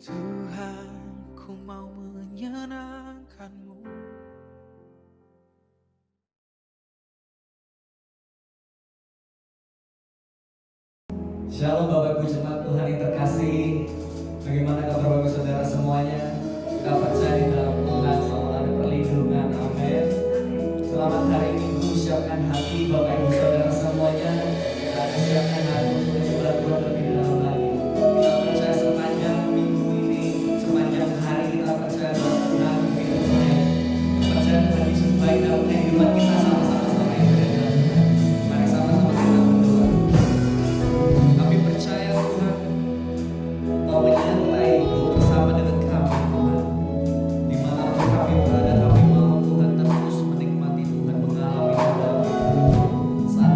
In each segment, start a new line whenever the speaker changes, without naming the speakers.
Tuhan, ku mau menyenangkan-Mu.
Shalom Bapak Ibu jemaat Tuhan yang terkasih. Bagaimana kabar Bapak Saudara semuanya? Kita percaya di dalam Tuhan selalu ada perlindungan. Amin. Selamat hari Minggu. Siapkan hati Bapak Ibu Saudara semuanya. Kita akan siapkan hati untuk menyembah Tuhan lebih dalam lagi. Kita percaya sepanjang minggu ini, sepanjang hari kita percaya bahwa Tuhan begitu baik. Percaya Tuhan Yesus baik dalam kehidupan kita sama-sama yang berada. Mari sama-sama kita berdoa. Kami percaya Tuhan, Kau menyertai hidup bersama dengan kami Tuhan. Dimanapun kami berada, kami mau Tuhan terus menikmati Tuhan, mengalami Tuhan. Saat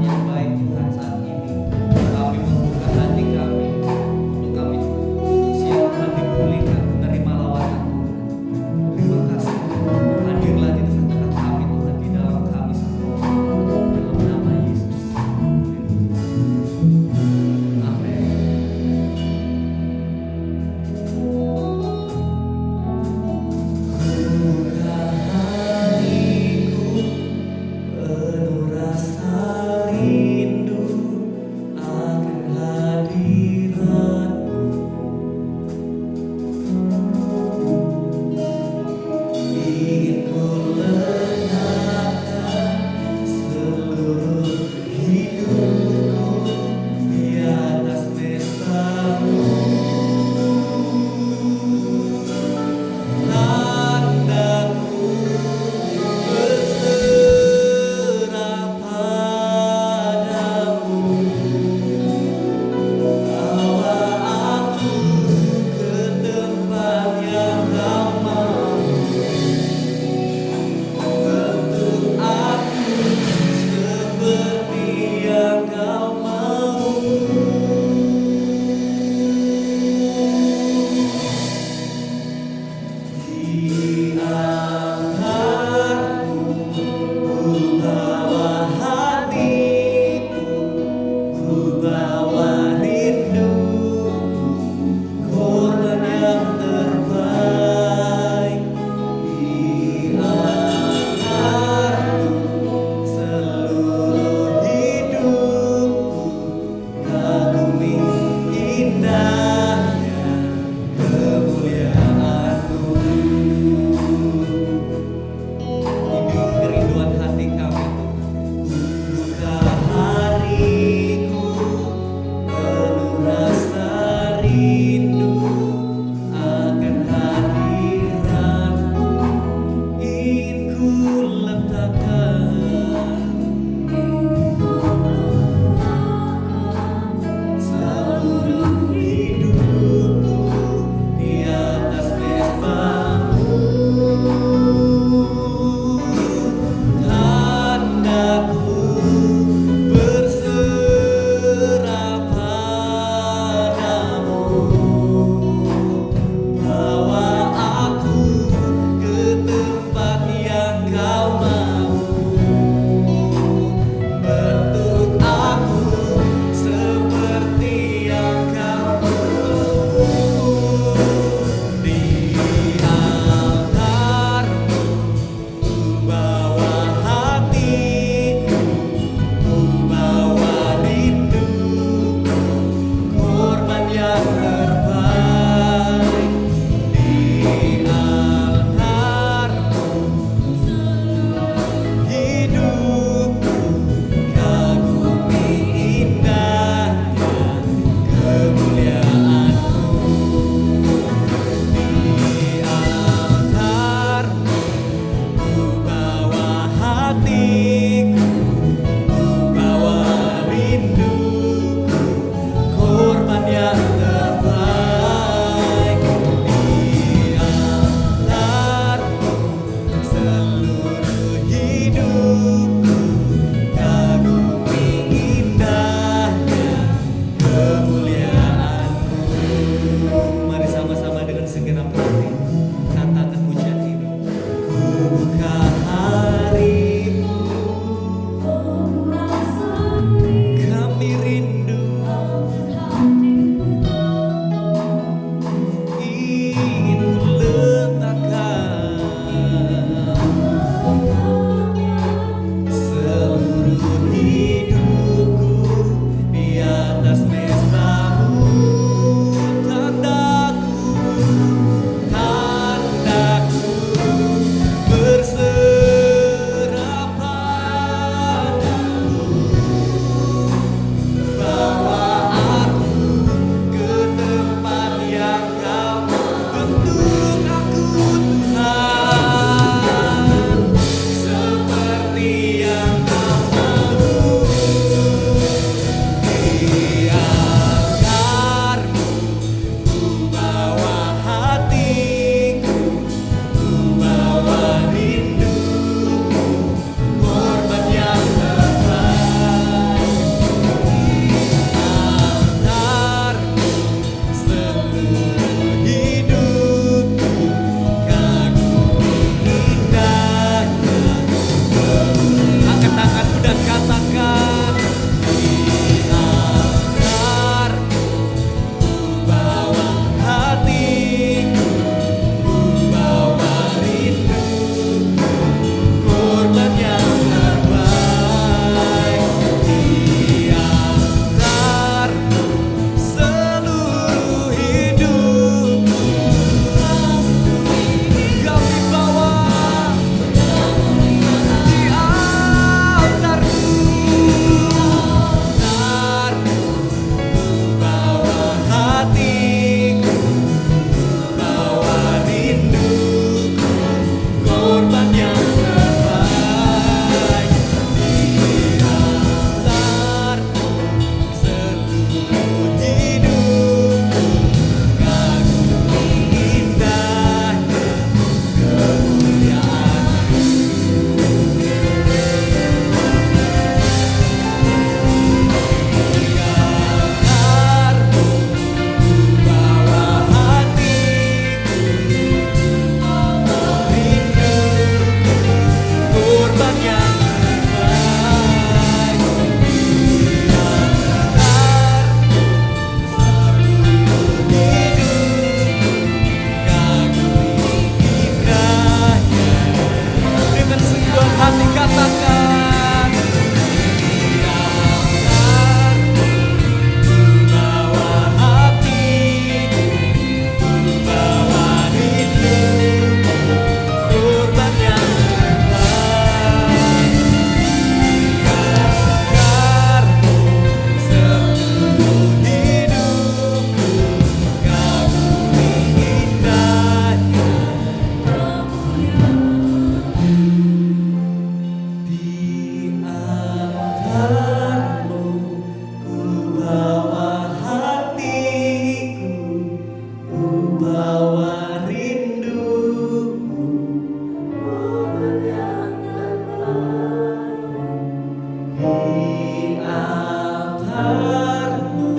Tuhanmu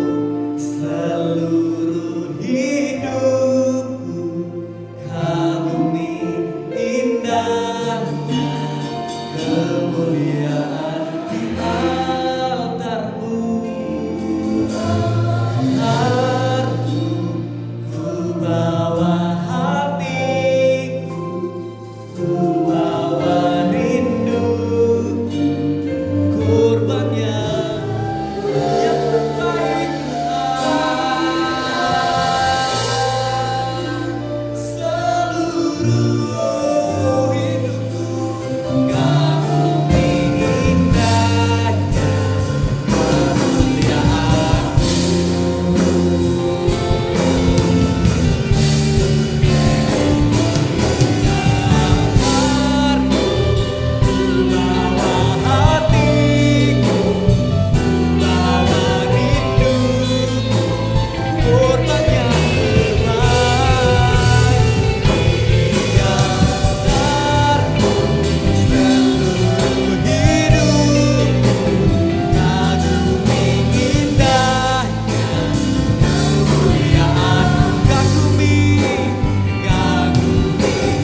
seluruh hidupku, kagumi indahnya kemuliaan di altarmu. Hartu ku bawa hatiku, ku bawa rindu, kurbannya yang terbaik Tuhan. Seluruh hidupku kagumi indahnya kemuliaan-Mu. Bawa hatiku, bawa rindu, korban yang terbaik. Dia antarku seluruh hidupku, kagumi indahnya kemuliaan-Mu. Kagumi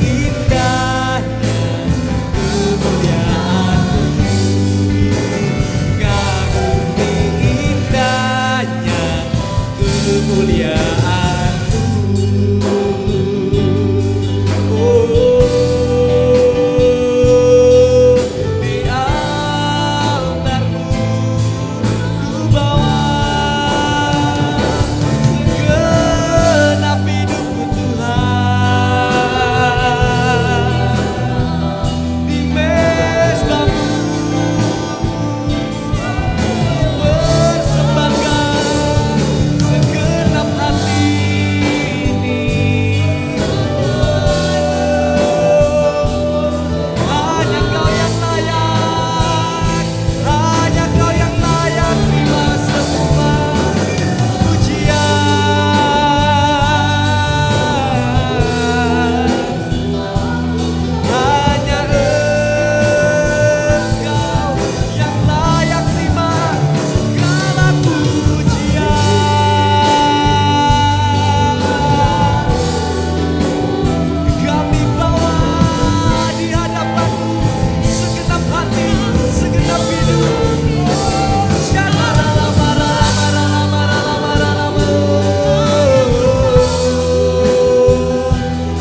indahnya kemuliaan-Mu. Kagumi indahnya kemuliaan-Mu. Oh, di altar-Mu ku bawa segenap hidupku Tuhan. Di mezbah-Mu persembahkan segenap hati ini. Hanya Kau yang layak, hanya Kau yang layak terima semua pujian. Hanya Engkau yang layak terima segala pujian. Kami bawa di hadapan-Mu segenap hati, segenap hidup.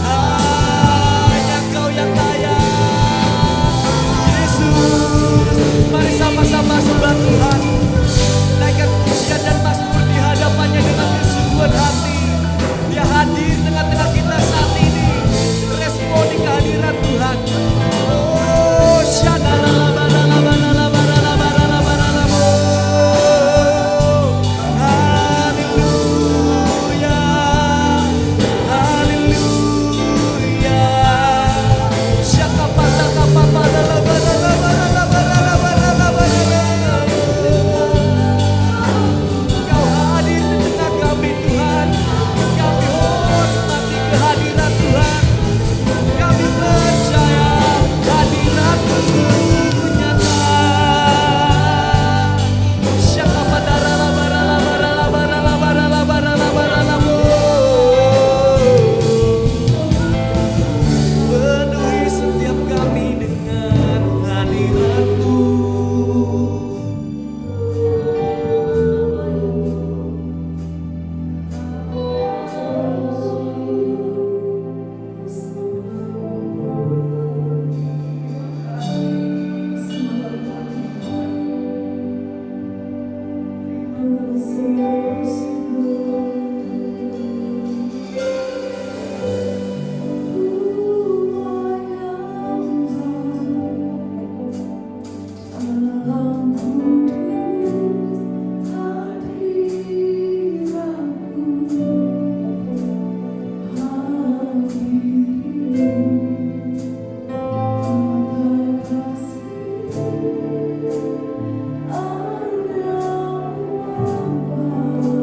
Hanya Kau yang layak, Yesus. Mari sama-sama sembah Tuhan. Naikkan pujian dan mazmur di hadapannya dengan kesungguhan hati. Dia hadir tengah-tengah kita saat ini. Responi kehadiran Tuhan. Oh, haleluya, haleluya. Kau hadir di tengah kami Tuhan. Kami hormati kehadiran Tuhan. Kami percaya hadirat-Mu nyata. Penuhi setiap kami dengan hadirat-Mu.
Oh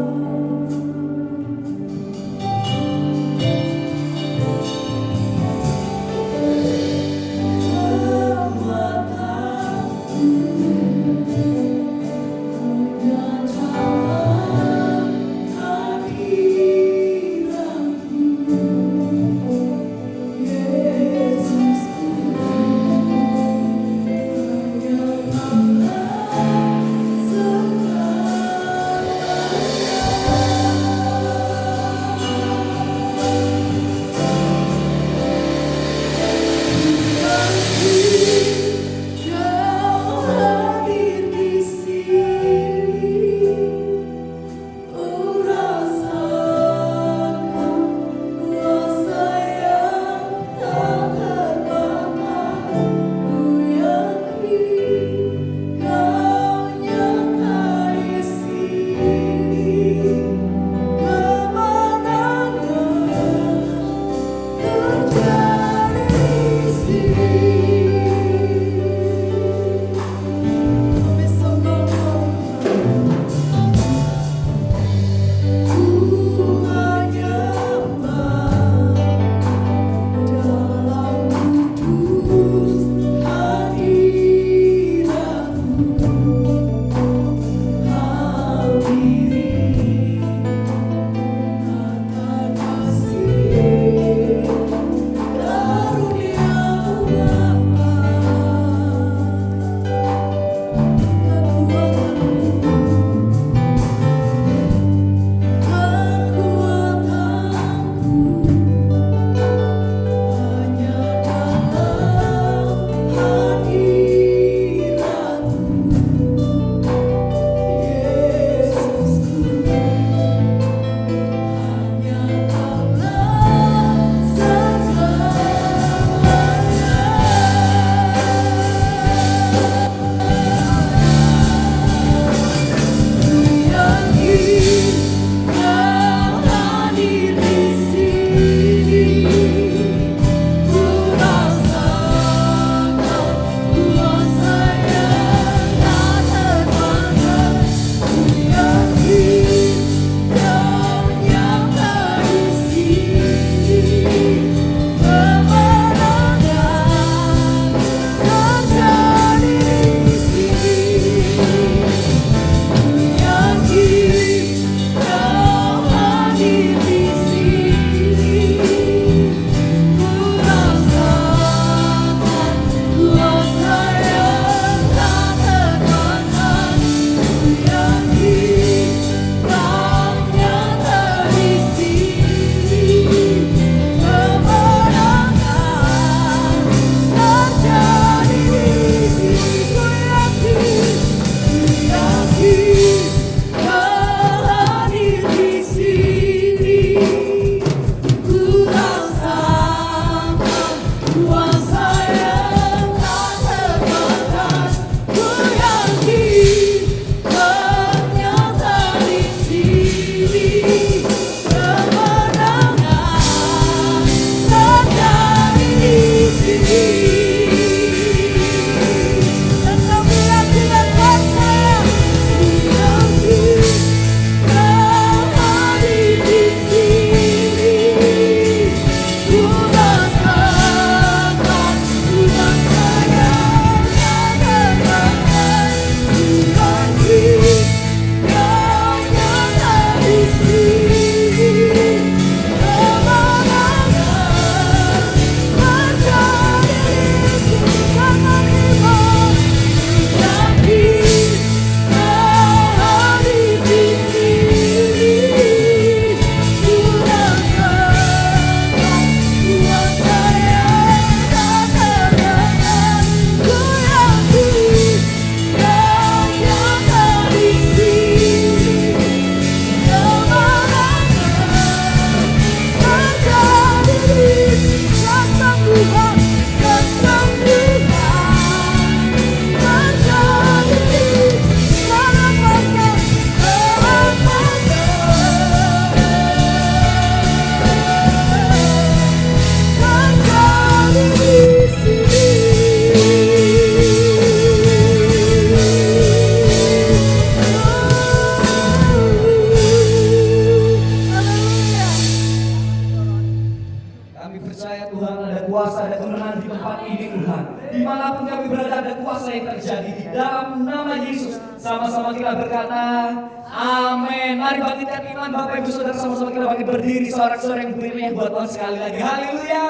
kuasa yang terjadi di dalam nama Yesus. Sama-sama kita berkata, amin. Mari bangkitkan iman Bapak Ibu Saudara, sama-sama kita bangkit berdiri sorak-sorai yang beriman buat Tuhan sekali lagi. Haleluya.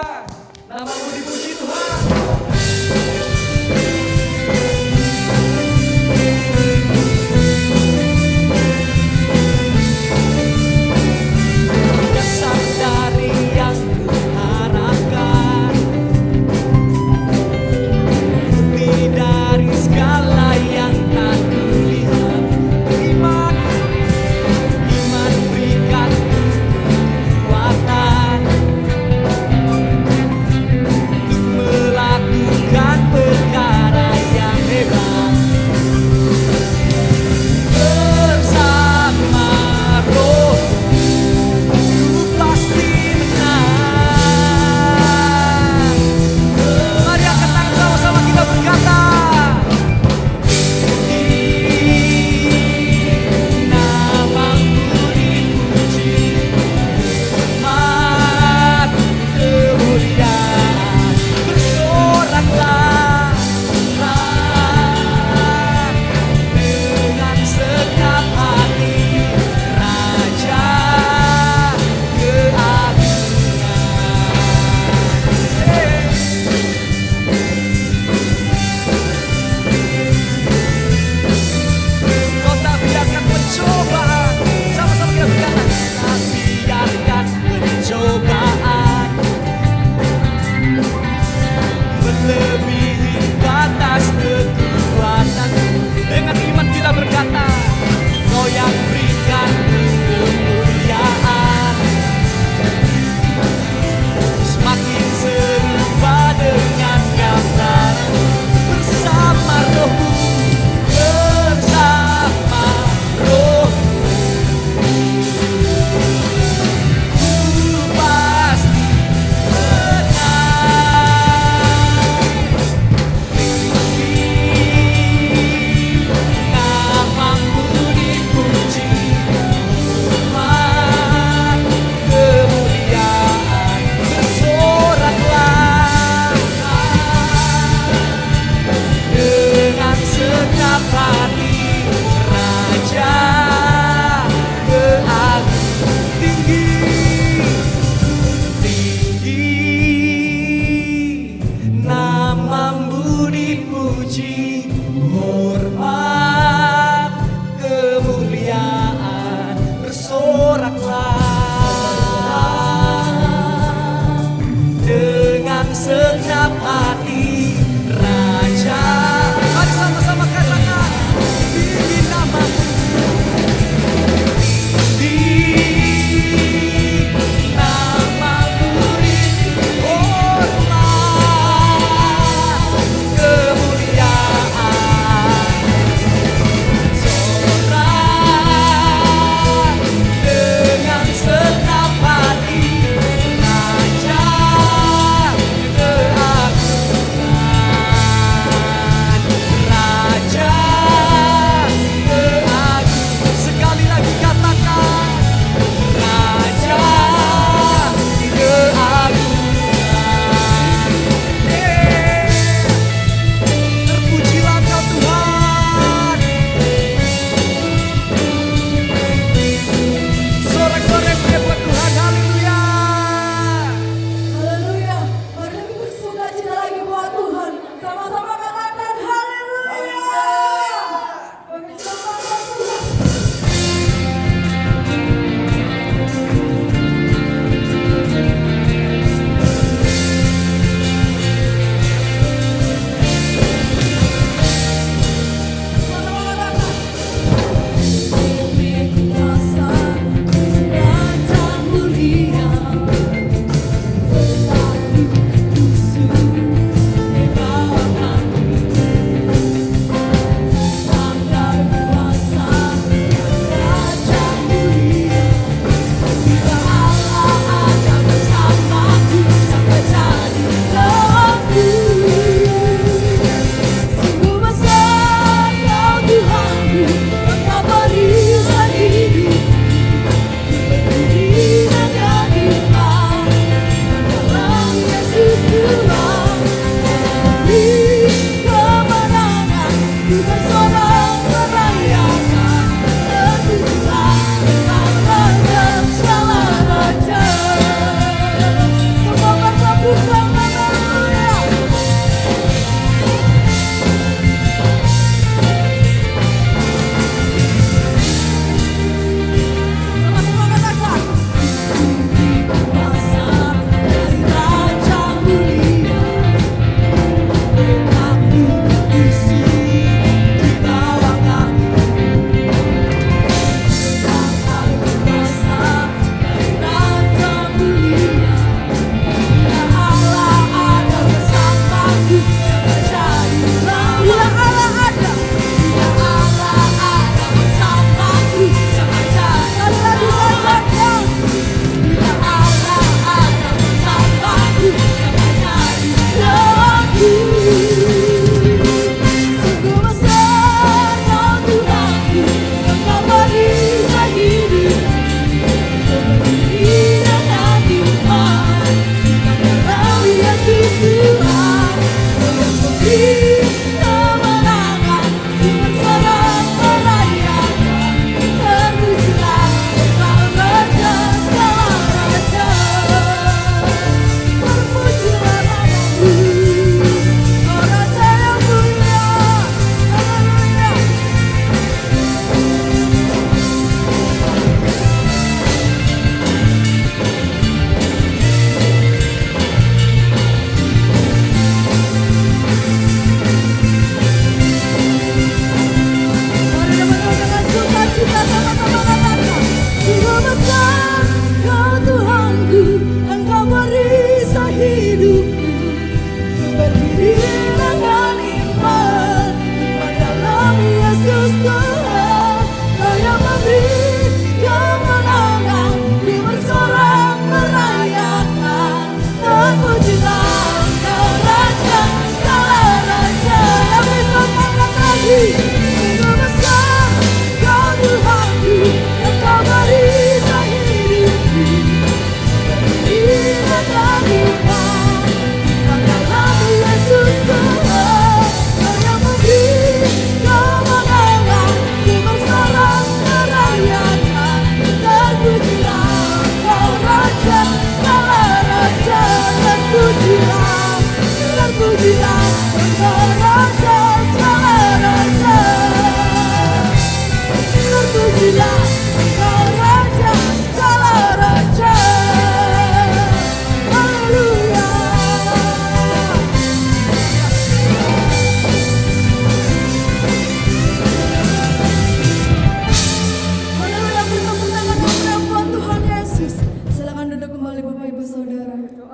Namamu dipuji Tuhan. Dasar dari yang kuharapkan, bukti dari segala yang tak kulihat. Iman berikan kekuatan untuk melakukan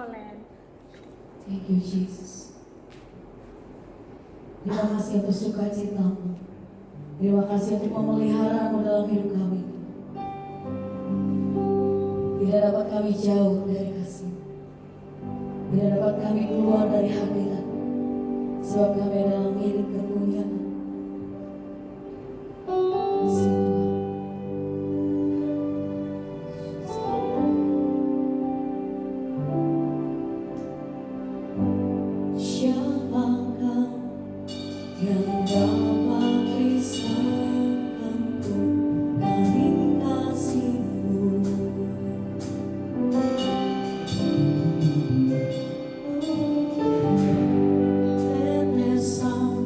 Thank you, Jesus. Terima kasih untuk sukacitamu. Terima kasih untuk memeliharamu dalam hidup kami. Tidak dapat kami jauh dari kasih. Tidak dapat kami keluar dari hadirat. Sebab kami adalah milik kepunyaan. Kasih Tuhan. Siapakah yang dapat pisahkanku dari kasih-Mu? Tetesan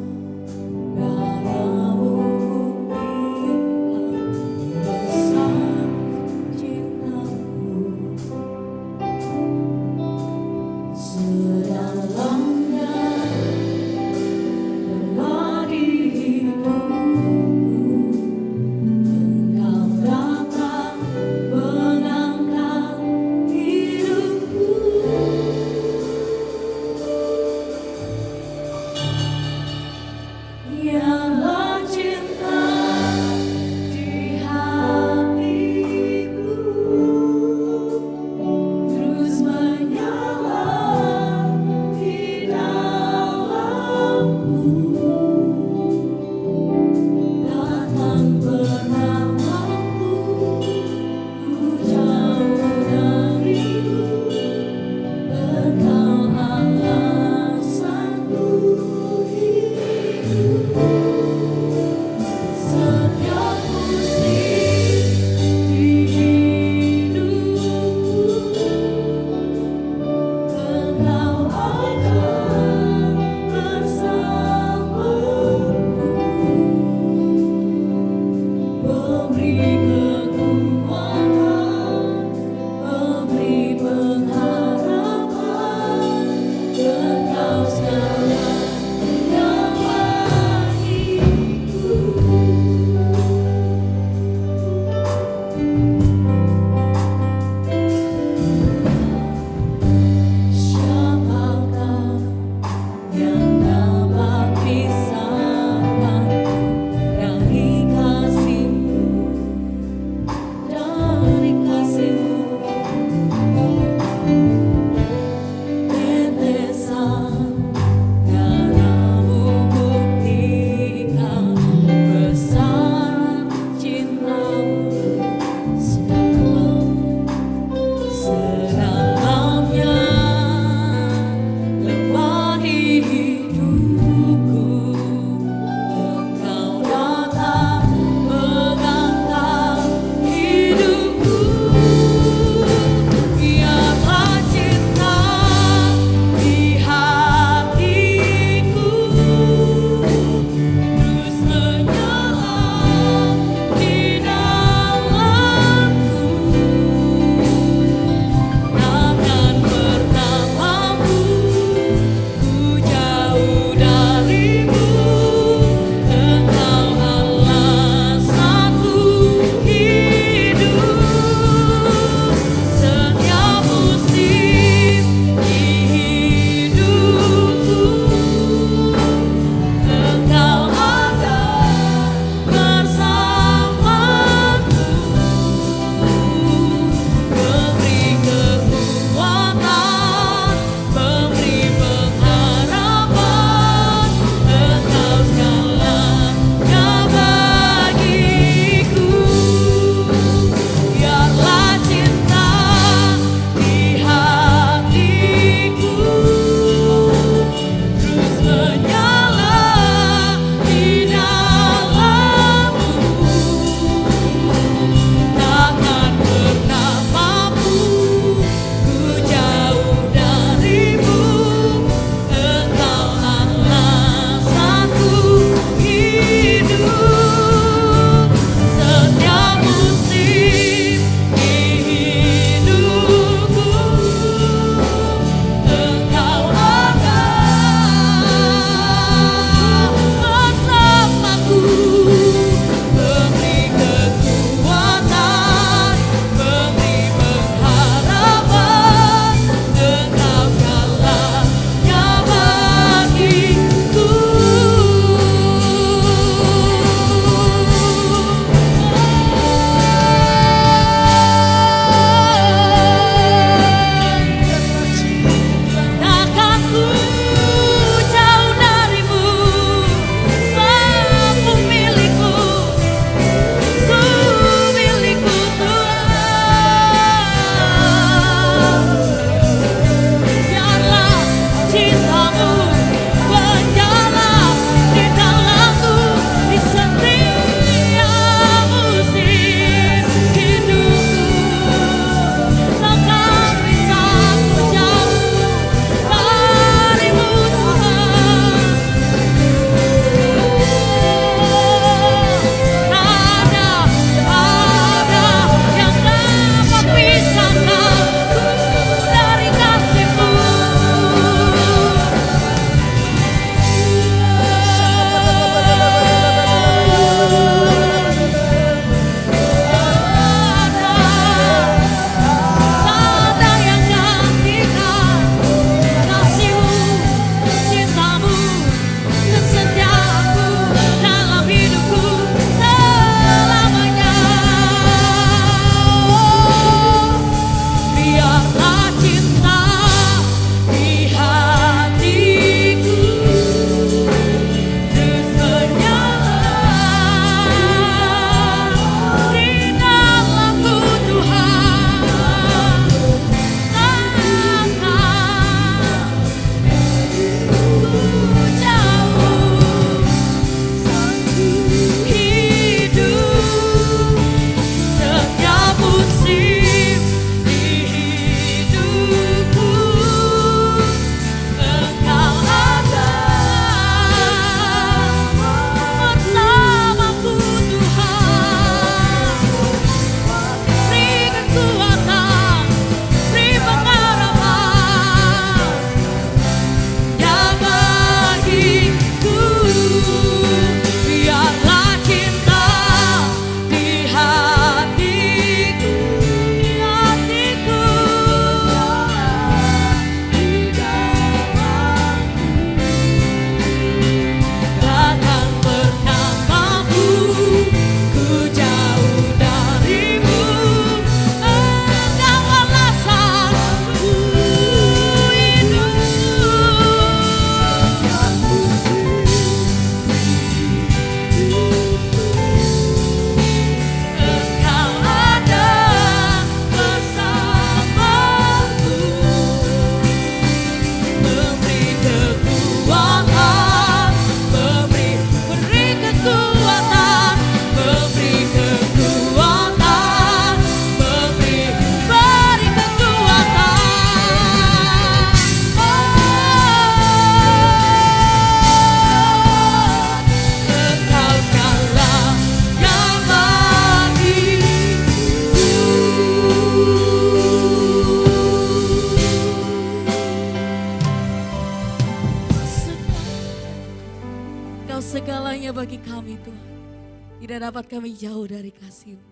dapat kami jauh dari kasih-Mu.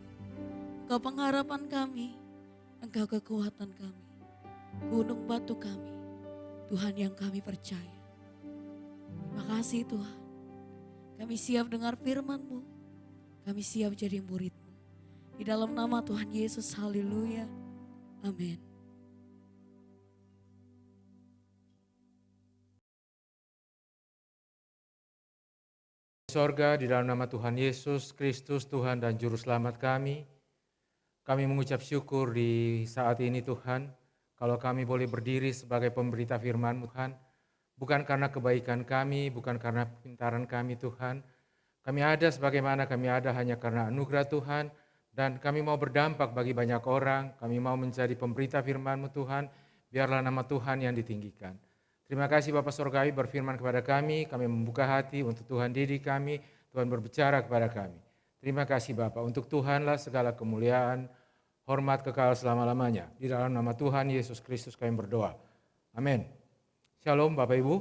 Engkau pengharapan kami, Engkau kekuatan kami, gunung batu kami, Tuhan yang kami percaya. Terima kasih Tuhan, kami siap dengar firman-Mu, kami siap jadi murid-Mu. Di dalam nama Tuhan Yesus, haleluya, amin.
Sorga, di dalam nama Tuhan Yesus Kristus, Tuhan dan Juru Selamat kami mengucap syukur di saat ini Tuhan, kalau kami boleh berdiri sebagai pemberita firman Tuhan, bukan karena kebaikan kami, bukan karena pintaran kami Tuhan, kami ada sebagaimana kami ada hanya karena anugerah Tuhan, dan kami mau berdampak bagi banyak orang, kami mau menjadi pemberita firman-Mu Tuhan, biarlah nama Tuhan yang ditinggikan. Terima kasih Bapak Surgawi berfirman kepada kami membuka hati untuk Tuhan didik kami, Tuhan berbicara kepada kami. Terima kasih Bapak, untuk Tuhanlah segala kemuliaan, hormat kekal selama-lamanya. Di dalam nama Tuhan Yesus Kristus kami berdoa. Amin. Shalom Bapak Ibu.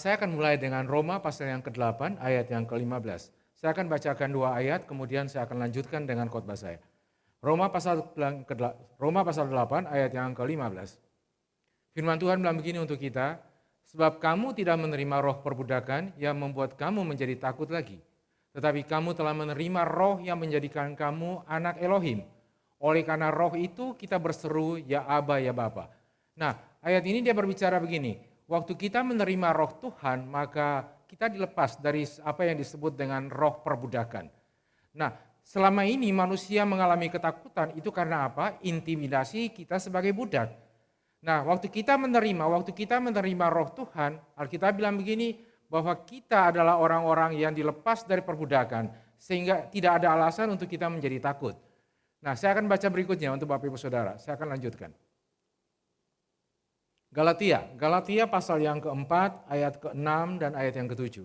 Saya akan mulai dengan Roma pasal yang ke-8 ayat yang ke-15. Saya akan bacakan 2 ayat, kemudian saya akan lanjutkan dengan khotbah saya. Roma pasal 8 ayat yang ke-15. Firman Tuhan bilang begini untuk kita, sebab kamu tidak menerima roh perbudakan yang membuat kamu menjadi takut lagi. Tetapi kamu telah menerima roh yang menjadikan kamu anak Elohim. Oleh karena roh itu kita berseru, ya Aba, ya Bapa. Nah, ayat ini dia berbicara begini, waktu kita menerima roh Tuhan, maka kita dilepas dari apa yang disebut dengan roh perbudakan. Nah, selama ini manusia mengalami ketakutan itu karena apa? Intimidasi kita sebagai budak. Nah, waktu kita menerima roh Tuhan, Alkitab bilang begini, bahwa kita adalah orang-orang yang dilepas dari perbudakan, sehingga tidak ada alasan untuk kita menjadi takut. Nah, saya akan baca berikutnya untuk Bapak Ibu Saudara, saya akan lanjutkan. Galatia pasal yang ke-4, ayat ke-6 dan ayat yang ke-7.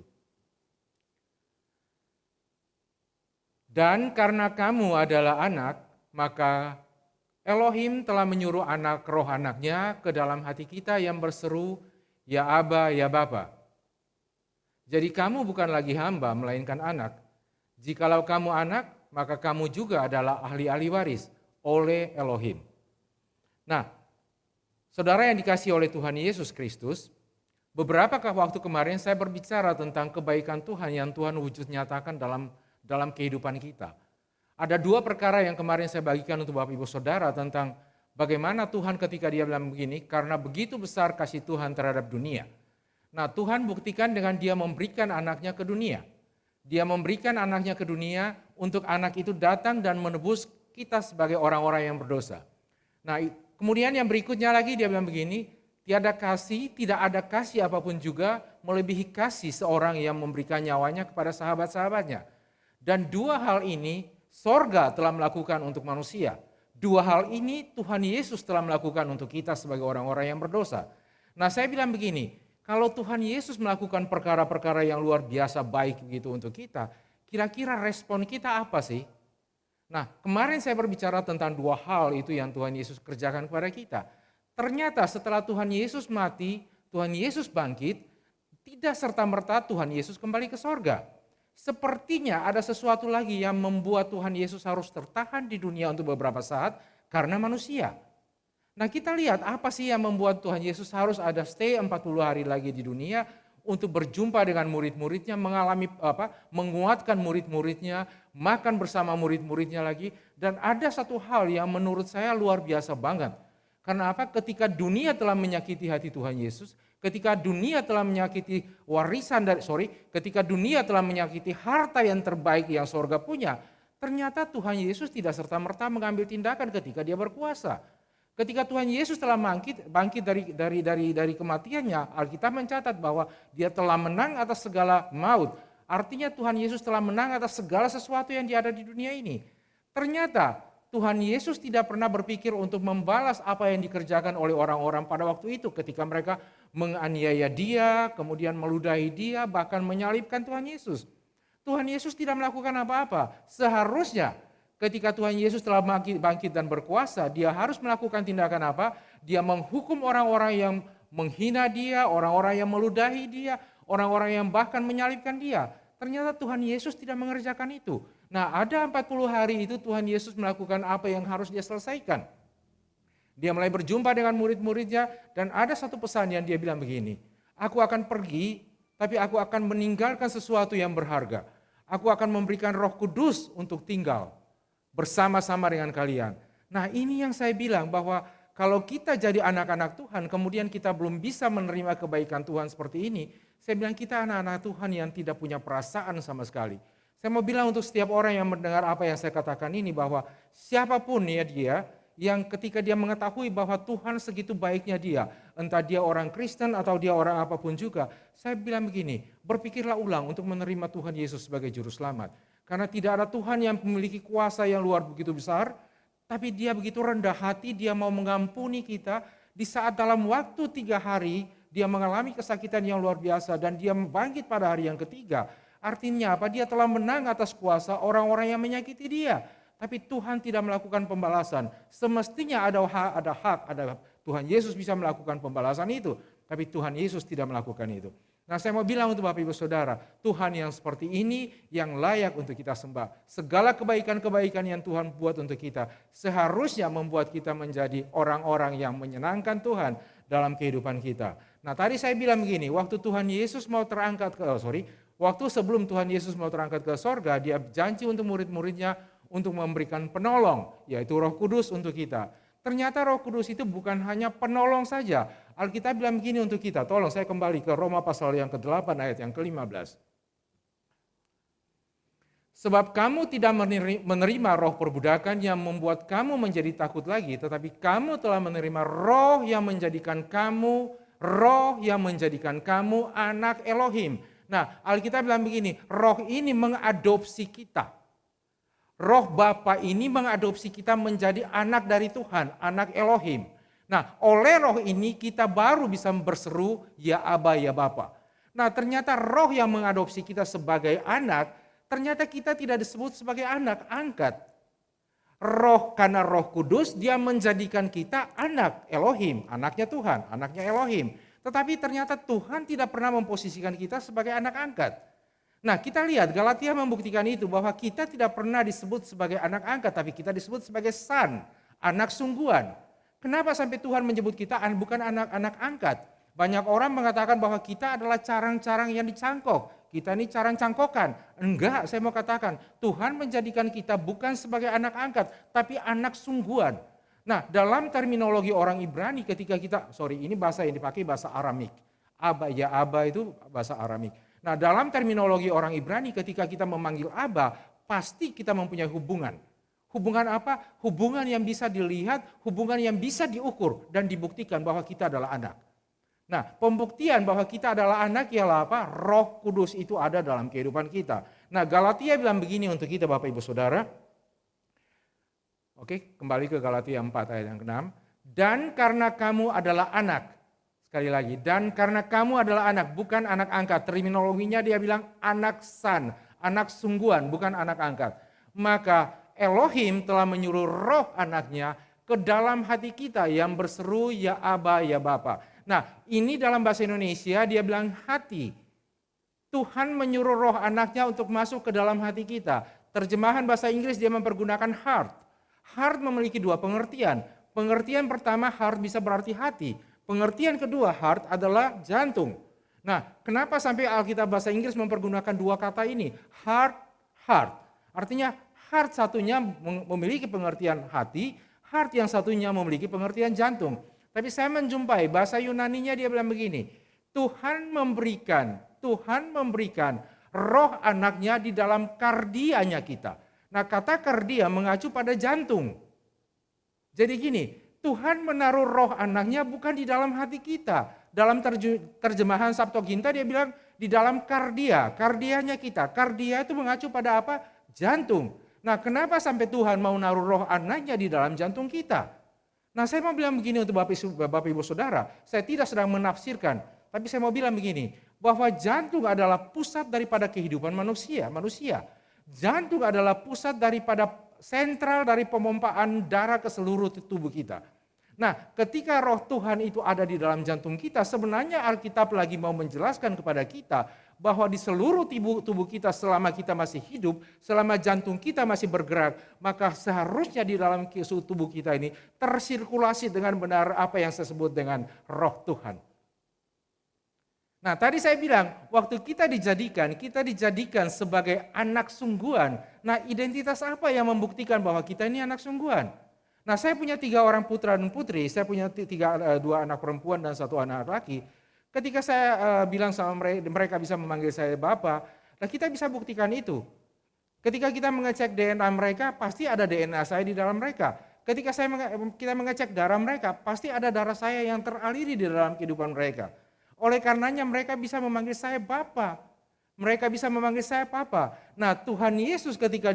Dan karena kamu adalah anak, maka Elohim telah menyuruh roh anaknya ke dalam hati kita yang berseru, ya Aba, ya Bapa. Jadi kamu bukan lagi hamba, melainkan anak. Jikalau kamu anak, maka kamu juga adalah ahli-ahli waris oleh Elohim. Nah, saudara yang dikasihi oleh Tuhan Yesus Kristus, beberapa waktu kemarin saya berbicara tentang kebaikan Tuhan yang Tuhan wujud nyatakan dalam kehidupan kita. Ada 2 perkara yang kemarin saya bagikan untuk Bapak Ibu Saudara tentang bagaimana Tuhan ketika dia bilang begini, karena begitu besar kasih Tuhan terhadap dunia. Nah, Tuhan buktikan dengan dia memberikan anaknya ke dunia. Dia memberikan anaknya ke dunia untuk anak itu datang dan menebus kita sebagai orang-orang yang berdosa. Nah, kemudian yang berikutnya lagi dia bilang begini, tidak ada kasih apapun juga melebihi kasih seorang yang memberikan nyawanya kepada sahabat-sahabatnya. Dan 2 hal ini sorga telah melakukan untuk manusia. 2 hal ini Tuhan Yesus telah melakukan untuk kita sebagai orang-orang yang berdosa. Nah, saya bilang begini, kalau Tuhan Yesus melakukan perkara-perkara yang luar biasa baik begitu untuk kita, kira-kira respon kita apa sih? Nah, kemarin saya berbicara tentang 2 hal itu yang Tuhan Yesus kerjakan kepada kita. Ternyata setelah Tuhan Yesus mati, Tuhan Yesus bangkit, tidak serta-merta Tuhan Yesus kembali ke sorga. Sepertinya ada sesuatu lagi yang membuat Tuhan Yesus harus tertahan di dunia untuk beberapa saat karena manusia. Nah, kita lihat apa sih yang membuat Tuhan Yesus harus ada stay 40 hari lagi di dunia untuk berjumpa dengan murid-muridnya, menguatkan murid-muridnya, makan bersama murid-muridnya lagi. Dan ada satu hal yang menurut saya luar biasa banget. Karena apa? Ketika dunia telah menyakiti hati Tuhan Yesus, ketika dunia telah menyakiti ketika dunia telah menyakiti harta yang terbaik yang sorga punya, ternyata Tuhan Yesus tidak serta-merta mengambil tindakan ketika dia berkuasa. Ketika Tuhan Yesus telah bangkit dari kematiannya, Alkitab mencatat bahwa dia telah menang atas segala maut. Artinya Tuhan Yesus telah menang atas segala sesuatu yang ada di dunia ini. Ternyata Tuhan Yesus tidak pernah berpikir untuk membalas apa yang dikerjakan oleh orang-orang pada waktu itu ketika mereka menganiaya dia, kemudian meludahi dia, bahkan menyalibkan Tuhan Yesus. Tuhan Yesus tidak melakukan apa-apa. Seharusnya ketika Tuhan Yesus telah bangkit dan berkuasa, dia harus melakukan tindakan apa? Dia menghukum orang-orang yang menghina dia, orang-orang yang meludahi dia, orang-orang yang bahkan menyalibkan dia. Ternyata Tuhan Yesus tidak mengerjakan itu. Nah, ada 40 hari itu Tuhan Yesus melakukan apa yang harus dia selesaikan. Dia mulai berjumpa dengan murid-muridnya dan ada satu pesan yang dia bilang begini, aku akan pergi tapi aku akan meninggalkan sesuatu yang berharga. Aku akan memberikan Roh Kudus untuk tinggal bersama-sama dengan kalian. Nah, ini yang saya bilang bahwa kalau kita jadi anak-anak Tuhan, kemudian kita belum bisa menerima kebaikan Tuhan seperti ini, saya bilang kita anak-anak Tuhan yang tidak punya perasaan sama sekali. Saya mau bilang untuk setiap orang yang mendengar apa yang saya katakan ini, bahwa siapapun ya dia, yang ketika dia mengetahui bahwa Tuhan segitu baiknya dia, entah dia orang Kristen atau dia orang apapun juga, saya bilang begini, berpikirlah ulang untuk menerima Tuhan Yesus sebagai Juru Selamat. Karena tidak ada Tuhan yang memiliki kuasa yang luar begitu besar, tapi dia begitu rendah hati, dia mau mengampuni kita. Di saat dalam waktu 3 hari, dia mengalami kesakitan yang luar biasa dan dia bangkit pada hari yang ketiga. Artinya apa? Dia telah menang atas kuasa orang-orang yang menyakiti dia. Tapi Tuhan tidak melakukan pembalasan. Semestinya ada Tuhan Yesus bisa melakukan pembalasan itu. Tapi Tuhan Yesus tidak melakukan itu. Nah, saya mau bilang untuk Bapak Ibu Saudara, Tuhan yang seperti ini yang layak untuk kita sembah. Segala kebaikan-kebaikan yang Tuhan buat untuk kita seharusnya membuat kita menjadi orang-orang yang menyenangkan Tuhan dalam kehidupan kita. Nah, tadi saya bilang begini, waktu sebelum Tuhan Yesus mau terangkat ke sorga, dia janji untuk murid-muridnya untuk memberikan penolong, yaitu Roh Kudus untuk kita. Ternyata Roh Kudus itu bukan hanya penolong saja. Alkitab bilang begini untuk kita, tolong saya kembali ke Roma pasal yang ke-8 ayat yang ke-15. Sebab kamu tidak menerima roh perbudakan yang membuat kamu menjadi takut lagi, tetapi kamu telah menerima roh yang menjadikan kamu anak Elohim. Nah, Alkitab bilang begini, roh ini mengadopsi kita. Roh Bapa ini mengadopsi kita menjadi anak dari Tuhan, anak Elohim. Nah, oleh roh ini kita baru bisa berseru, ya Aba, ya Bapa. Nah, ternyata roh yang mengadopsi kita sebagai anak, ternyata kita tidak disebut sebagai anak angkat. Karena Roh Kudus dia menjadikan kita anak Elohim, anaknya Tuhan, anaknya Elohim. Tetapi ternyata Tuhan tidak pernah memposisikan kita sebagai anak angkat. Nah, kita lihat Galatia membuktikan itu, bahwa kita tidak pernah disebut sebagai anak angkat, tapi kita disebut sebagai son, anak sungguhan. Kenapa sampai Tuhan menyebut kita bukan anak-anak angkat? Banyak orang mengatakan bahwa kita adalah carang-carang yang dicangkok. Kita ini carang cangkokan. Enggak, saya mau katakan, Tuhan menjadikan kita bukan sebagai anak angkat, tapi anak sungguhan. Nah, dalam terminologi orang Ibrani ketika ini bahasa yang dipakai bahasa Aramik. Aba itu bahasa Aramik. Nah, dalam terminologi orang Ibrani ketika kita memanggil Aba, pasti kita mempunyai hubungan. Hubungan apa? Hubungan yang bisa dilihat, hubungan yang bisa diukur dan dibuktikan bahwa kita adalah anak. Nah, pembuktian bahwa kita adalah anak ialah apa? Roh Kudus itu ada dalam kehidupan kita. Nah, Galatia bilang begini untuk kita Bapak Ibu Saudara. Oke, kembali ke Galatia 4 ayat yang ke-6. Dan karena kamu adalah anak. Sekali lagi, dan karena kamu adalah anak, bukan anak angkat. Terminologinya dia bilang anak son, anak sungguhan, bukan anak angkat. Maka Elohim telah menyuruh roh anaknya ke dalam hati kita yang berseru, ya Aba, ya Bapa. Nah, ini dalam bahasa Indonesia dia bilang hati. Tuhan menyuruh roh anaknya untuk masuk ke dalam hati kita. Terjemahan bahasa Inggris dia mempergunakan heart. Heart memiliki 2 pengertian. Pengertian pertama, heart bisa berarti hati. Pengertian kedua, heart adalah jantung. Nah, kenapa sampai Alkitab bahasa Inggris mempergunakan 2 kata ini? Heart. Artinya heart satunya memiliki pengertian hati, heart yang satunya memiliki pengertian jantung. Tapi saya menjumpai bahasa Yunaninya dia bilang begini, Tuhan memberikan roh anaknya di dalam kardianya kita. Nah, kata kardia mengacu pada jantung. Jadi gini, Tuhan menaruh roh anaknya bukan di dalam hati kita. Dalam terjemahan Septuaginta dia bilang di dalam kardianya kita. Kardia itu mengacu pada apa? Jantung. Nah, kenapa sampai Tuhan mau naruh roh anaknya di dalam jantung kita? Nah, saya mau bilang begini untuk Bapak Ibu Saudara, saya tidak sedang menafsirkan, tapi saya mau bilang begini, bahwa jantung adalah pusat daripada kehidupan manusia. Jantung adalah pusat daripada sentral dari pemompaan darah ke seluruh tubuh kita. Nah, ketika roh Tuhan itu ada di dalam jantung kita, sebenarnya Alkitab lagi mau menjelaskan kepada kita bahwa di seluruh tubuh kita selama kita masih hidup, selama jantung kita masih bergerak, maka seharusnya di dalam tubuh kita ini tersirkulasi dengan benar apa yang saya sebut dengan roh Tuhan. Nah, tadi saya bilang, waktu kita dijadikan sebagai anak sungguhan. Nah, identitas apa yang membuktikan bahwa kita ini anak sungguhan? Nah, saya punya 3 orang putra dan putri, saya punya 2 anak perempuan dan 1 anak laki. Ketika saya bilang sama mereka bisa memanggil saya Bapak, nah kita bisa buktikan itu. Ketika kita mengecek DNA mereka, pasti ada DNA saya di dalam mereka. Ketika kita mengecek darah mereka, pasti ada darah saya yang teraliri di dalam kehidupan mereka. Oleh karenanya mereka bisa memanggil saya Bapa. Mereka bisa memanggil saya Papa. Nah, Tuhan Yesus ketika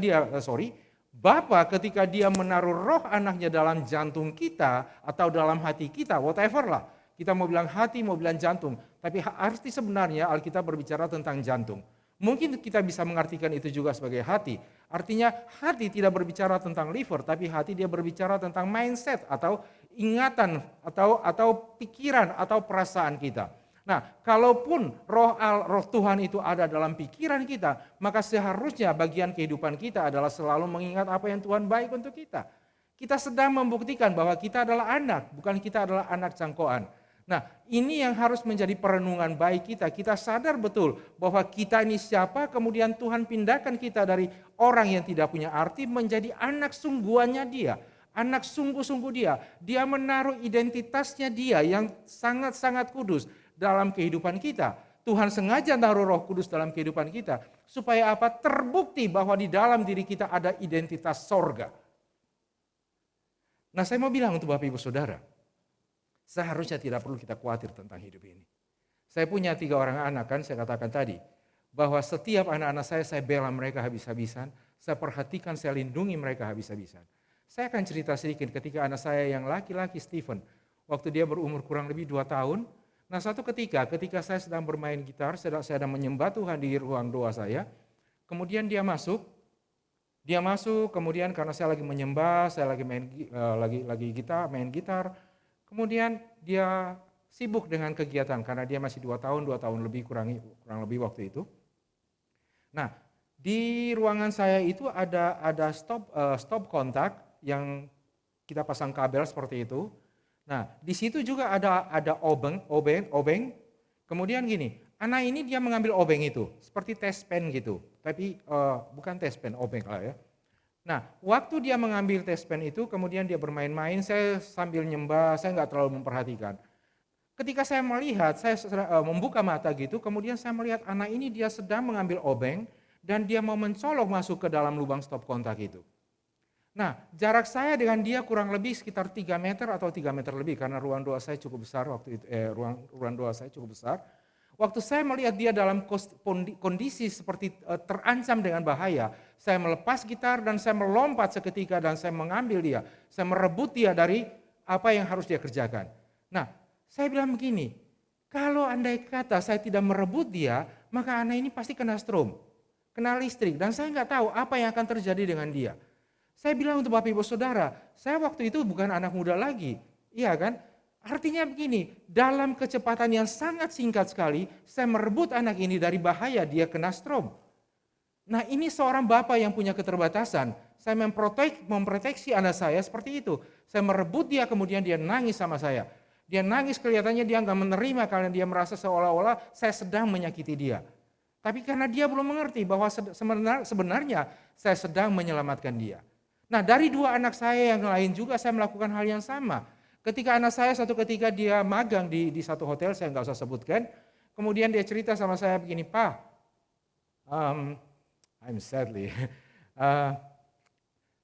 Bapa ketika dia menaruh roh anaknya dalam jantung kita atau dalam hati kita, whatever lah. Kita mau bilang hati, mau bilang jantung. Tapi arti sebenarnya Alkitab berbicara tentang jantung. Mungkin kita bisa mengartikan itu juga sebagai hati. Artinya hati tidak berbicara tentang liver, tapi hati dia berbicara tentang mindset atau ingatan atau pikiran atau perasaan kita. Nah, kalaupun roh Tuhan itu ada dalam pikiran kita, maka seharusnya bagian kehidupan kita adalah selalu mengingat apa yang Tuhan baik untuk kita. Kita sedang membuktikan bahwa kita adalah anak, bukan kita adalah anak cangkokan. Nah, ini yang harus menjadi perenungan baik kita. Kita sadar betul bahwa kita ini siapa, kemudian Tuhan pindahkan kita dari orang yang tidak punya arti menjadi anak sungguhannya Dia. Anak sungguh-sungguh Dia. Dia menaruh identitasnya Dia yang sangat-sangat kudus dalam kehidupan kita. Tuhan sengaja naruh Roh Kudus dalam kehidupan kita supaya apa? Terbukti bahwa di dalam diri kita ada identitas sorga. Nah, saya mau bilang untuk Bapak Ibu Saudara, seharusnya tidak perlu kita khawatir tentang hidup ini. Saya punya 3 orang anak, kan saya katakan tadi, bahwa setiap anak-anak saya bela mereka habis-habisan, saya perhatikan, saya lindungi mereka habis-habisan. Saya akan cerita sedikit ketika anak saya yang laki-laki Stephen, waktu dia berumur kurang lebih 2 tahun, nah satu ketika saya sedang bermain gitar, saya sedang menyembah Tuhan di ruang doa saya, kemudian dia masuk, kemudian karena saya lagi menyembah, saya lagi main gitar, kemudian dia sibuk dengan kegiatan karena dia masih 2 tahun lebih kurang lebih waktu itu. Nah, di ruangan saya itu ada stop kontak yang kita pasang kabel seperti itu. Nah, di situ juga ada obeng. Kemudian gini, anak ini dia mengambil obeng itu, seperti tes pen gitu. Tapi bukan tes pen, obeng lah ya. Nah, waktu dia mengambil tes pen itu, kemudian dia bermain-main, saya sambil nyembah, saya nggak terlalu memperhatikan. Ketika saya melihat, saya membuka mata gitu, kemudian saya melihat anak ini dia sedang mengambil obeng, dan dia mau mencolok masuk ke dalam lubang stop kontak itu. Nah, jarak saya dengan dia kurang lebih sekitar 3 meter atau 3 meter lebih karena ruang doa saya cukup besar waktu itu. Ruang doa saya cukup besar. Waktu saya melihat dia dalam kondisi seperti terancam dengan bahaya, saya melepas gitar dan saya melompat seketika dan saya mengambil dia. Saya merebut dia dari apa yang harus dia kerjakan. Nah, saya bilang begini, kalau andai kata saya tidak merebut dia, maka anak ini pasti kena strom, kena listrik dan saya nggak tahu apa yang akan terjadi dengan dia. Saya bilang untuk Bapak Ibu Saudara, saya waktu itu bukan anak muda lagi, iya kan? Artinya begini, dalam kecepatan yang sangat singkat sekali, saya merebut anak ini dari bahaya dia kena strom. Nah, ini seorang bapak yang punya keterbatasan, saya memproteksi anak saya seperti itu. Saya merebut dia, kemudian dia nangis sama saya. Dia nangis, kelihatannya dia nggak menerima karena dia merasa seolah-olah saya sedang menyakiti dia. Tapi karena dia belum mengerti bahwa sebenarnya saya sedang menyelamatkan dia. Nah, dari 2 anak saya yang lain juga saya melakukan hal yang sama. Ketika anak saya satu ketika dia magang di satu hotel, saya nggak usah sebutkan. Kemudian dia cerita sama saya begini, Pak, I'm sadly,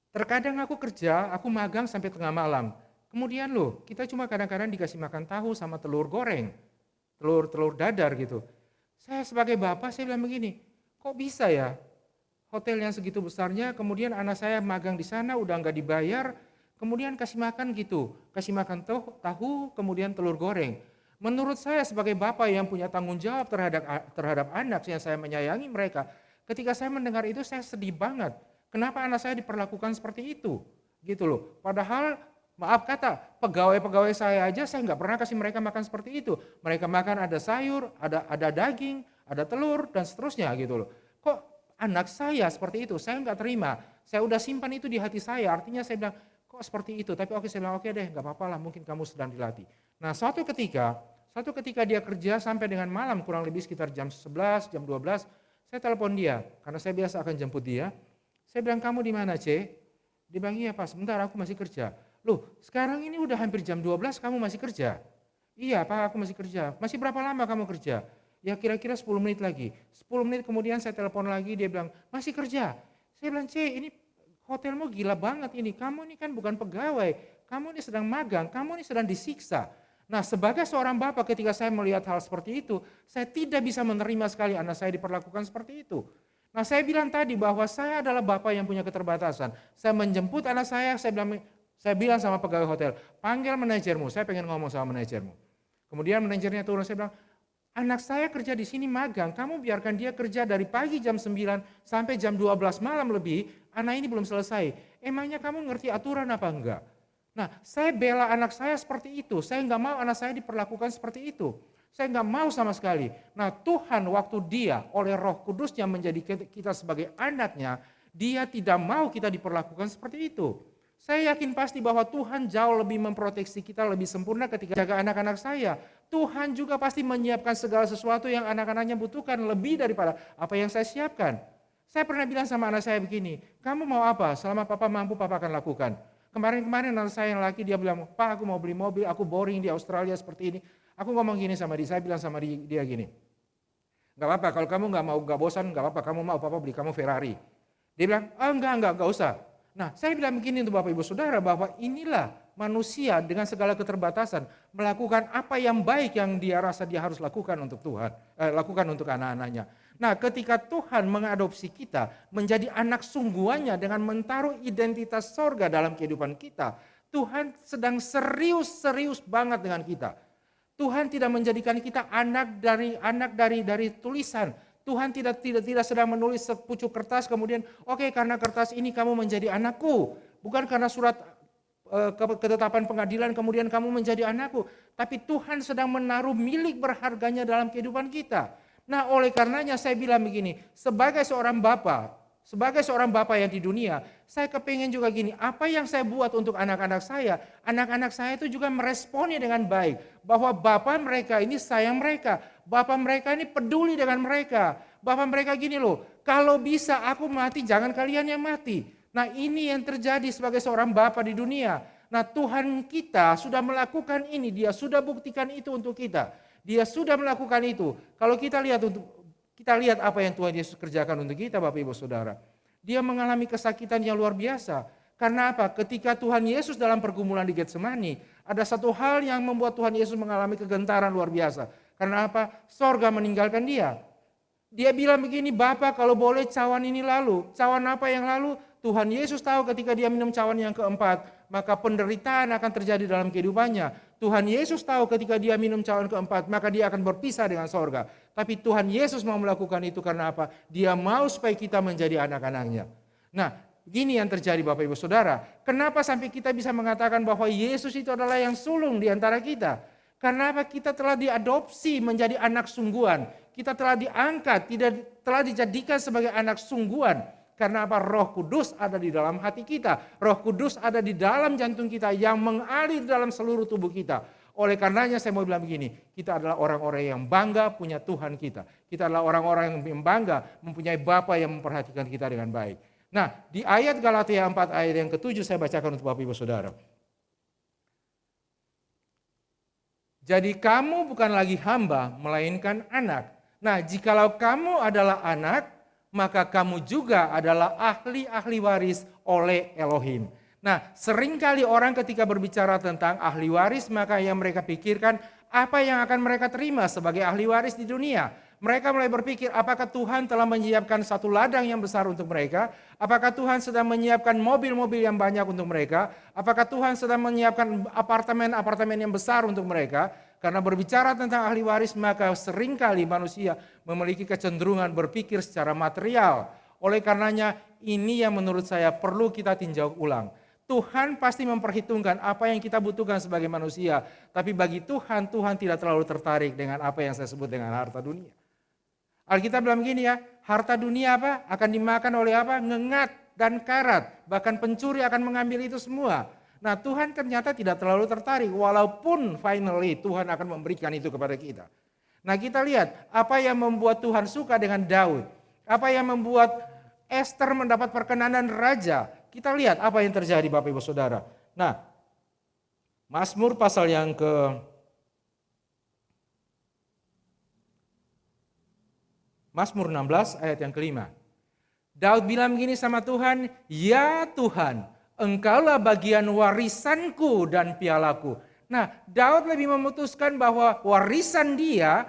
terkadang aku kerja, aku magang sampai tengah malam. Kemudian loh, kita cuma kadang-kadang dikasih makan tahu sama telur goreng, telur dadar gitu. Saya sebagai bapak, saya bilang begini, kok bisa ya? Hotel yang segitu besarnya, kemudian anak saya magang di sana, udah nggak dibayar, kemudian kasih makan gitu, kasih makan tahu, kemudian telur goreng. Menurut saya sebagai bapak yang punya tanggung jawab terhadap anak yang saya menyayangi mereka, ketika saya mendengar itu saya sedih banget. Kenapa anak saya diperlakukan seperti itu? Gitu loh. Padahal maaf kata, pegawai-pegawai saya aja saya nggak pernah kasih mereka makan seperti itu. Mereka makan ada sayur, ada daging, ada telur dan seterusnya gitu loh. Kok anak saya seperti itu? Saya nggak terima. Saya udah simpan itu di hati saya. Artinya saya bilang, kok seperti itu? Tapi oke, saya bilang oke deh, nggak apa-apa lah. Mungkin kamu sedang dilatih. Nah, suatu ketika dia kerja sampai dengan malam, kurang lebih sekitar jam 11, jam 12, saya telepon dia karena saya biasa akan jemput dia. Saya bilang, kamu di mana, C? Dia bilang, iya Pak, sebentar aku masih kerja. Loh, sekarang ini udah hampir jam 12, kamu masih kerja? Iya Pak, aku masih kerja. Masih berapa lama kamu kerja? Ya kira-kira 10 menit lagi. 10 menit kemudian saya telepon lagi, dia bilang, masih kerja. Saya bilang, C, ini hotelmu gila banget ini. Kamu ini kan bukan pegawai, kamu ini sedang magang, kamu ini sedang disiksa. Nah, sebagai seorang bapak ketika saya melihat hal seperti itu, saya tidak bisa menerima sekali anak saya diperlakukan seperti itu. Nah, saya bilang tadi bahwa saya adalah bapak yang punya keterbatasan. Saya menjemput anak saya bilang sama pegawai hotel, panggil manajermu, saya pengen ngomong sama manajermu. Kemudian manajernya turun, saya bilang, anak saya kerja di sini magang, kamu biarkan dia kerja dari pagi jam 9 sampai jam 12 malam lebih, anak ini belum selesai. Emangnya kamu ngerti aturan apa enggak? Nah, saya bela anak saya seperti itu, saya enggak mau anak saya diperlakukan seperti itu. Saya enggak mau sama sekali. Nah, Tuhan waktu dia oleh Roh Kudusnya menjadi kita sebagai anaknya, dia tidak mau kita diperlakukan seperti itu. Saya yakin pasti bahwa Tuhan jauh lebih memproteksi kita lebih sempurna ketika jaga anak-anak saya. Tuhan juga pasti menyiapkan segala sesuatu yang anak-anaknya butuhkan lebih daripada apa yang saya siapkan. Saya pernah bilang sama anak saya begini, kamu mau apa? Selama papa mampu, papa akan lakukan. Kemarin anak saya yang laki dia bilang, Pak aku mau beli mobil, aku boring di Australia seperti ini. Aku ngomong gini sama dia, saya bilang sama dia gini, gak apa-apa kalau kamu gak bosan, gak apa-apa kamu mau papa beli kamu Ferrari. Dia bilang, enggak usah. Nah, saya bilang begini untuk Bapak Ibu Saudara bahwa inilah manusia dengan segala keterbatasan melakukan apa yang baik yang dia rasa dia harus lakukan untuk Tuhan, lakukan untuk anak-anaknya. Nah, ketika Tuhan mengadopsi kita menjadi anak sungguhannya dengan menaruh identitas sorga dalam kehidupan kita, Tuhan sedang serius banget dengan kita. Tuhan tidak menjadikan kita anak dari tulisan. Tuhan tidak sedang menulis sepucuk kertas kemudian oke, karena kertas ini kamu menjadi anakku. Bukan karena surat ketetapan pengadilan kemudian kamu menjadi anakku. Tapi Tuhan sedang menaruh milik berharganya dalam kehidupan kita. Nah, oleh karenanya saya bilang begini, sebagai seorang bapak yang di dunia, saya kepingin juga gini, apa yang saya buat untuk anak-anak saya itu juga meresponnya dengan baik. Bahwa bapak mereka ini sayang mereka, bapak mereka ini peduli dengan mereka. Bapak mereka gini loh, kalau bisa aku mati, jangan kalian yang mati. Nah, ini yang terjadi sebagai seorang bapak di dunia. Nah, Tuhan kita sudah melakukan ini, dia sudah buktikan itu untuk kita. Dia sudah melakukan itu. Kalau kita lihat apa yang Tuhan Yesus kerjakan untuk kita Bapak Ibu Saudara. Dia mengalami kesakitan yang luar biasa. Karena apa? Ketika Tuhan Yesus dalam pergumulan di Getsemani, ada satu hal yang membuat Tuhan Yesus mengalami kegentaran luar biasa. Karena apa? Sorga meninggalkan dia. Dia bilang begini, Bapa kalau boleh cawan ini lalu. Cawan apa yang lalu? Tuhan Yesus tahu ketika dia minum cawan yang keempat, maka penderitaan akan terjadi dalam kehidupannya. Tuhan Yesus tahu ketika dia minum cawan keempat, maka dia akan berpisah dengan sorga. Tapi Tuhan Yesus mau melakukan itu karena apa? Dia mau supaya kita menjadi anak-anaknya. Nah, gini yang terjadi Bapak Ibu Saudara. Kenapa sampai kita bisa mengatakan bahwa Yesus itu adalah yang sulung di antara kita? Karena apa? Kita telah diadopsi menjadi anak sungguhan. Kita telah diangkat, telah dijadikan sebagai anak sungguhan. Karena apa? Roh Kudus ada di dalam hati kita. Roh Kudus ada di dalam jantung kita yang mengalir dalam seluruh tubuh kita. Oleh karenanya saya mau bilang begini, kita adalah orang-orang yang bangga punya Tuhan kita. Kita adalah orang-orang yang bangga mempunyai Bapa yang memperhatikan kita dengan baik. Nah, di ayat Galatia 4 ayat yang ke-7 saya bacakan untuk Bapak Ibu Saudara. Jadi kamu bukan lagi hamba, melainkan anak. Nah, jikalau kamu adalah anak, maka kamu juga adalah ahli-ahli waris oleh Elohim. Nah, seringkali orang ketika berbicara tentang ahli waris, maka yang mereka pikirkan apa yang akan mereka terima sebagai ahli waris di dunia. Mereka mulai berpikir, apakah Tuhan telah menyiapkan satu ladang yang besar untuk mereka? Apakah Tuhan sedang menyiapkan mobil-mobil yang banyak untuk mereka? Apakah Tuhan sedang menyiapkan apartemen-apartemen yang besar untuk mereka? Karena berbicara tentang ahli waris, maka seringkali manusia memiliki kecenderungan berpikir secara material. Oleh karenanya, ini yang menurut saya perlu kita tinjau ulang. Tuhan pasti memperhitungkan apa yang kita butuhkan sebagai manusia. Tapi bagi Tuhan tidak terlalu tertarik dengan apa yang saya sebut dengan harta dunia. Alkitab bilang begini ya, harta dunia apa? Akan dimakan oleh apa? Ngengat dan karat. Bahkan pencuri akan mengambil itu semua. Nah Tuhan ternyata tidak terlalu tertarik. Walaupun finally Tuhan akan memberikan itu kepada kita. Nah kita lihat apa yang membuat Tuhan suka dengan Daud. Apa yang membuat Esther mendapat perkenanan raja. Kita lihat apa yang terjadi Bapak Ibu Saudara. Nah Mazmur pasal yang Mazmur 16 ayat yang kelima. Daud bilang begini sama Tuhan, ya Tuhan, Engkaulah bagian warisanku dan pialaku. Nah, Daud lebih memutuskan bahwa warisan dia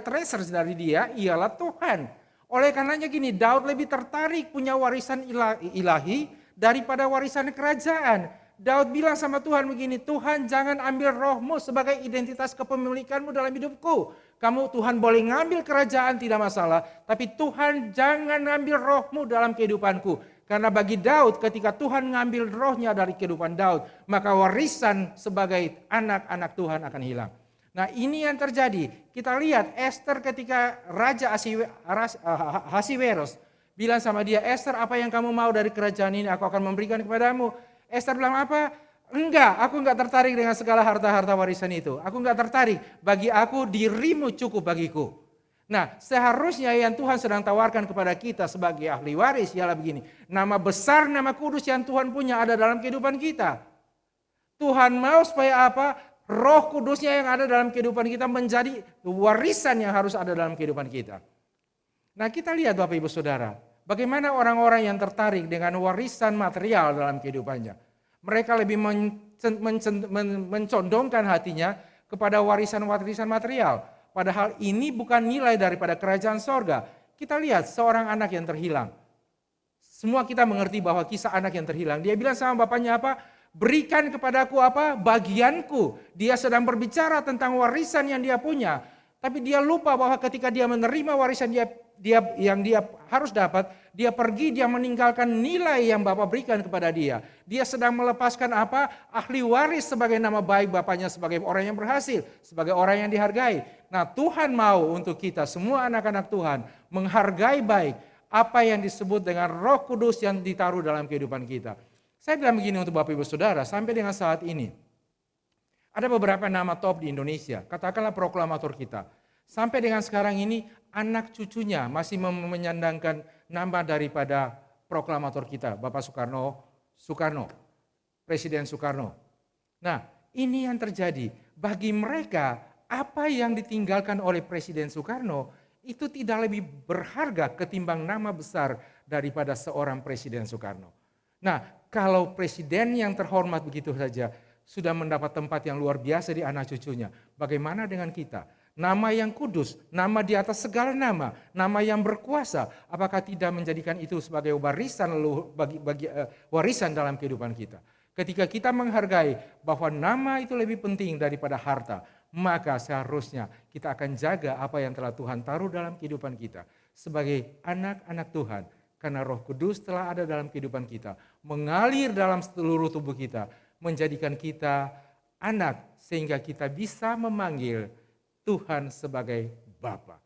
treasure dari dia ialah Tuhan. Oleh karenanya gini, Daud lebih tertarik punya warisan ilahi daripada warisan kerajaan. Daud bilang sama Tuhan begini, Tuhan jangan ambil rohmu sebagai identitas kepemilikanmu dalam hidupku. Tuhan boleh ngambil kerajaan tidak masalah, tapi Tuhan jangan ngambil rohmu dalam kehidupanku. Karena bagi Daud ketika Tuhan ngambil rohnya dari kehidupan Daud, maka warisan sebagai anak-anak Tuhan akan hilang. Nah ini yang terjadi. Kita lihat Esther ketika Raja Ahasiweros bilang sama dia, Esther apa yang kamu mau dari kerajaan ini aku akan memberikan kepadamu. Esther bilang apa? Enggak, aku enggak tertarik dengan segala harta-harta warisan itu. Aku enggak tertarik, bagi aku dirimu cukup bagiku. Nah seharusnya yang Tuhan sedang tawarkan kepada kita sebagai ahli waris ialah begini. Nama besar, nama kudus yang Tuhan punya ada dalam kehidupan kita. Tuhan mau supaya apa? Roh kudusnya yang ada dalam kehidupan kita menjadi warisan yang harus ada dalam kehidupan kita. Nah kita lihat Bapak Ibu Saudara. Bagaimana orang-orang yang tertarik dengan warisan material dalam kehidupannya. Mereka lebih mencondongkan hatinya kepada warisan-warisan material. Padahal ini bukan nilai daripada kerajaan sorga. Kita lihat seorang anak yang terhilang. Semua kita mengerti bahwa kisah anak yang terhilang. Dia bilang sama bapaknya apa? Berikan kepadaku apa? Bagianku. Dia sedang berbicara tentang warisan yang dia punya. Tapi dia lupa bahwa ketika dia menerima warisan yang dia harus dapat, dia pergi, dia meninggalkan nilai yang Bapak berikan kepada dia. Dia sedang melepaskan apa? Ahli waris sebagai nama baik bapaknya sebagai orang yang berhasil, sebagai orang yang dihargai. Nah Tuhan mau untuk kita semua anak-anak Tuhan menghargai baik apa yang disebut dengan Roh Kudus yang ditaruh dalam kehidupan kita. Saya bilang begini untuk Bapak Ibu Saudara, sampai dengan saat ini ada beberapa nama top di Indonesia, katakanlah proklamator kita. Sampai dengan sekarang ini anak cucunya masih menyandangkan nama daripada proklamator kita, Bapak Soekarno, Presiden Soekarno. Nah ini yang terjadi, bagi mereka apa yang ditinggalkan oleh Presiden Soekarno itu tidak lebih berharga ketimbang nama besar daripada seorang Presiden Soekarno. Nah kalau presiden yang terhormat begitu saja sudah mendapat tempat yang luar biasa di anak cucunya, bagaimana dengan kita? Nama yang kudus, nama di atas segala nama, nama yang berkuasa, apakah tidak menjadikan itu sebagai warisan dalam kehidupan kita? Ketika kita menghargai bahwa nama itu lebih penting daripada harta, maka seharusnya kita akan jaga apa yang telah Tuhan taruh dalam kehidupan kita sebagai anak-anak Tuhan. Karena Roh Kudus telah ada dalam kehidupan kita, mengalir dalam seluruh tubuh kita, menjadikan kita anak sehingga kita bisa memanggil Tuhan sebagai Bapa.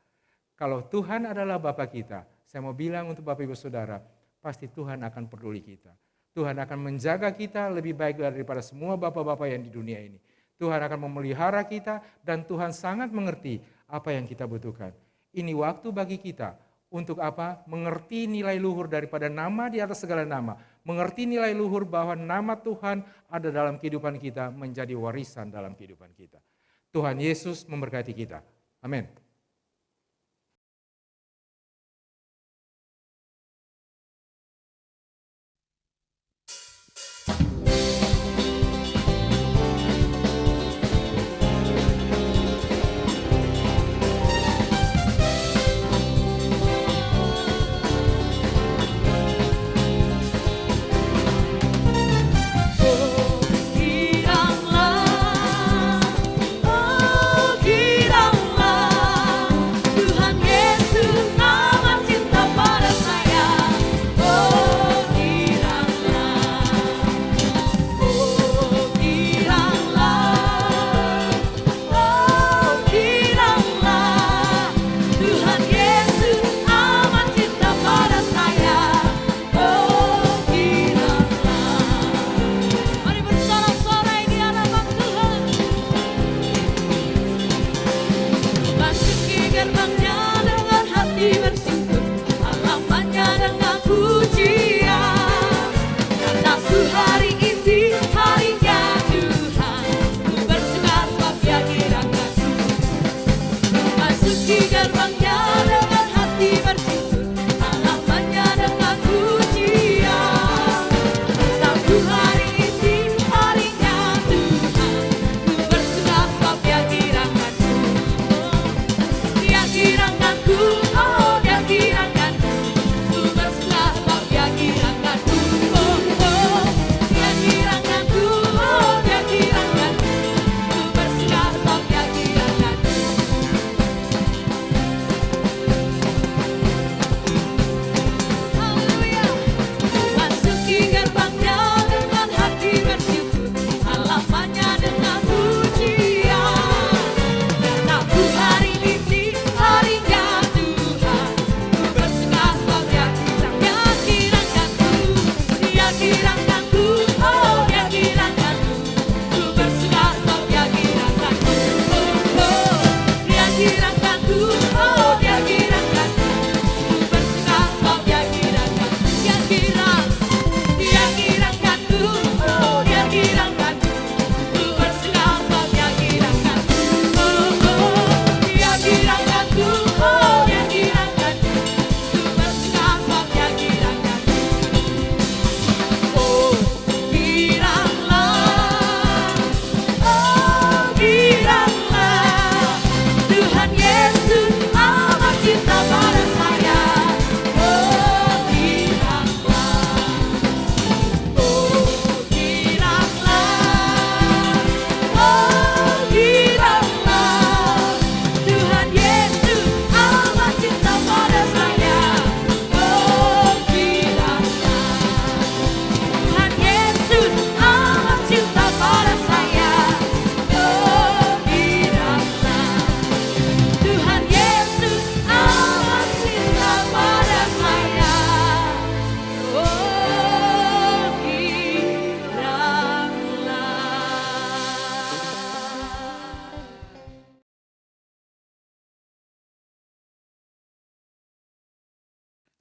Kalau Tuhan adalah Bapa kita, saya mau bilang untuk Bapak Ibu Saudara, pasti Tuhan akan peduli kita. Tuhan akan menjaga kita lebih baik daripada semua bapak-bapak yang di dunia ini. Tuhan akan memelihara kita dan Tuhan sangat mengerti apa yang kita butuhkan. Ini waktu bagi kita untuk apa? Mengerti nilai luhur daripada nama di atas segala nama. Mengerti nilai luhur bahwa nama Tuhan ada dalam kehidupan kita menjadi warisan dalam kehidupan kita. Tuhan Yesus memberkati kita. Amin.
Giranglah,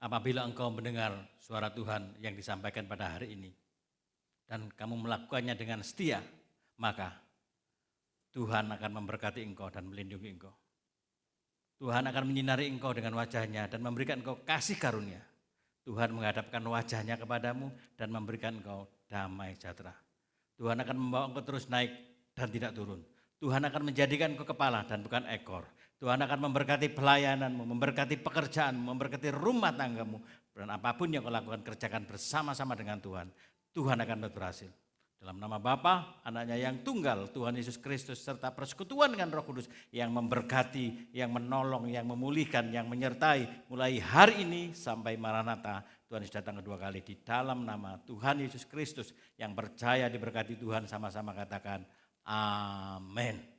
apabila engkau mendengar suara Tuhan yang disampaikan pada hari ini dan kamu melakukannya dengan setia, maka Tuhan akan memberkati engkau dan melindungi engkau. Tuhan akan menyinari engkau dengan wajahnya dan memberikan engkau kasih karunia. Tuhan menghadapkan wajahnya kepadamu dan memberikan engkau damai sejahtera. Tuhan akan membawa engkau terus naik dan tidak turun. Tuhan akan menjadikan engkau kepala dan bukan ekor. Tuhan akan memberkati pelayananmu, memberkati pekerjaanmu, memberkati rumah tanggamu. Dan apapun yang kau lakukan, kerjakan bersama-sama dengan Tuhan. Tuhan akan berhasil. Dalam nama Bapa, Anaknya yang tunggal, Tuhan Yesus Kristus, serta persekutuan dengan Roh Kudus yang memberkati, yang menolong, yang memulihkan, yang menyertai mulai hari ini sampai Maranatha. Tuhan Yesus datang kedua kali di dalam nama Tuhan Yesus Kristus. Yang percaya diberkati Tuhan sama-sama katakan amin.